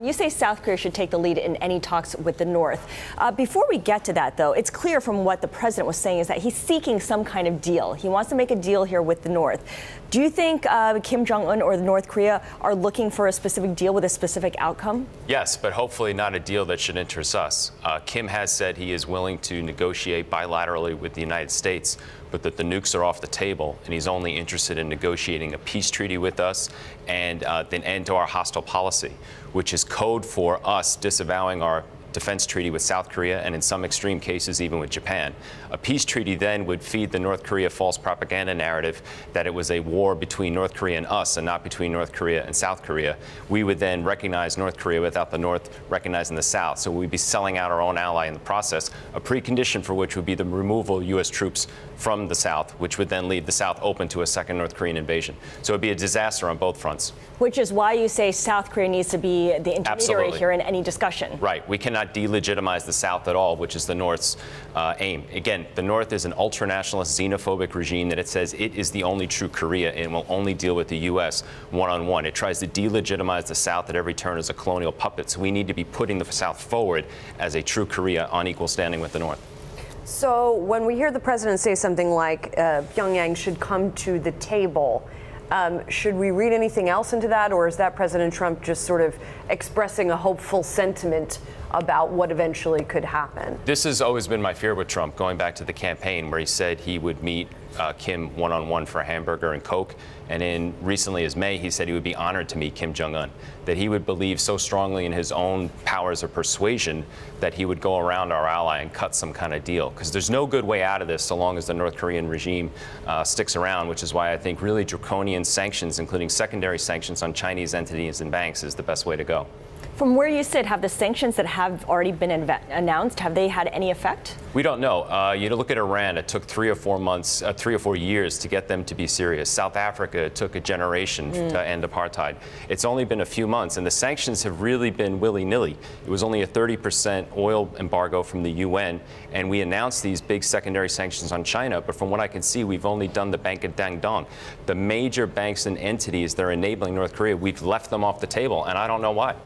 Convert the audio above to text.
You say South Korea should take the lead in any talks with the North. Before we get to that, though, it's clear from what the president was saying is that he's seeking some kind of deal. He wants to make a deal here with the North. Do you think Kim Jong-un or North Korea are looking for a specific deal with a specific outcome? Yes, but hopefully not a deal that should interest us. Kim has said he is willing to negotiate bilaterally with the United States, but that the nukes are off the table, and he's only interested in negotiating a peace treaty with us and an end to our hostile policy, which is code for us disavowing our defense treaty with South Korea and in some extreme cases even with Japan. A peace treaty then would feed the North Korea false propaganda narrative that it was a war between North Korea and us and not between North Korea and South Korea. We would then recognize North Korea without the North recognizing the South. So we'd be selling out our own ally in the process, a precondition for which would be the removal of U.S. troops from the South, which would then leave the South open to a second North Korean invasion. So it would be a disaster on both fronts. Which is why you say South Korea needs to be the intermediary Absolutely. Here in any discussion. Right. We cannot delegitimize the South at all, which is the North's aim. Again, the North is an ultra-nationalist, xenophobic regime that it says it is the only true Korea and will only deal with the U.S. one-on-one. It tries to delegitimize the South at every turn as a colonial puppet. So we need to be putting the South forward as a true Korea on equal standing with the North. So when we hear the president say something like Pyongyang should come to the table, should we read anything else into that, or is that President Trump just sort of expressing a hopeful sentiment about what eventually could happen? This has always been my fear with Trump, going back to the campaign where he said he would meet Kim one-on-one for a hamburger and Coke. And recently as May, he said he would be honored to meet Kim Jong-un, that he would believe so strongly in his own powers of persuasion that he would go around our ally and cut some kind of deal. Because there's no good way out of this so long as the North Korean regime sticks around, which is why I think really draconian sanctions, including secondary sanctions on Chinese entities and banks, is the best way to go. From where you sit, have the sanctions that have already been announced, have they had any effect? We don't know. You look at Iran, it took 3 or 4 months, 3 or 4 years to get them to be serious. South Africa, it took a generation to end apartheid. It's only been a few months, and the sanctions have really been willy-nilly. It was only a 30% oil embargo from the UN, and we announced these big secondary sanctions on China, but from what I can see, we've only done the Bank of Dandong. The major banks and entities that are enabling North Korea, we've left them off the table, and I don't know why.